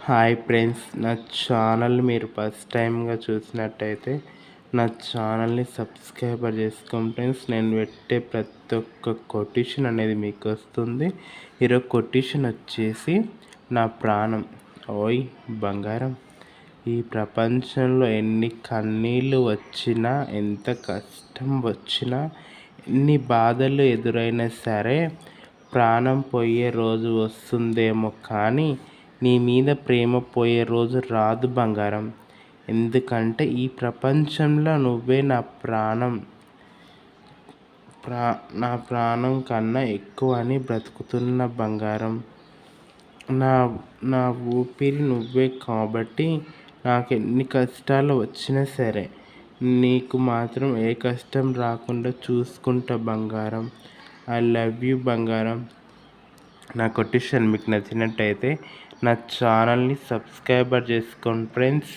Hi friends, నా channel మీరు first టైంగా చూసినట్టయితే నా ఛానల్ని సబ్స్క్రైబర్ చేసుకోండి ఫ్రెండ్స్. నేను పెట్టే ప్రతి ఒక్క కొటేషన్ అనేది మీకు వస్తుంది. ఈరోజు కొటేషన్ వచ్చేసి, నా ప్రాణం ఓయ్ బంగారం. ఈ ప్రపంచంలో ఎన్ని కన్నీళ్ళు వచ్చినా, ఎంత కష్టం వచ్చినా, ఎన్ని బాధలు ఎదురైనా సరే ప్రాణం పోయే రోజు వస్తుందేమో కానీ నీ మీద ప్రేమ పోయే రోజు రాదు బంగారం. ఎందుకంటే ఈ ప్రపంచంలో నువ్వే నా ప్రాణం. నా ప్రాణం కన్నా ఎక్కువ అని బ్రతుకుతున్న బంగారం. నా నా ఊపిరి నువ్వే కాబట్టి నాకు ఎన్ని కష్టాలు వచ్చినా సరే నీకు మాత్రం ఏ కష్టం రాకుండా చూసుకుంటా బంగారం. ఐ లవ్ యూ బంగారం. నా కొటేషన్ మీకు నచ్చినట్టయితే నా ఛానల్ని సబ్స్క్రైబర్ చేసుకోండి ఫ్రెండ్స్.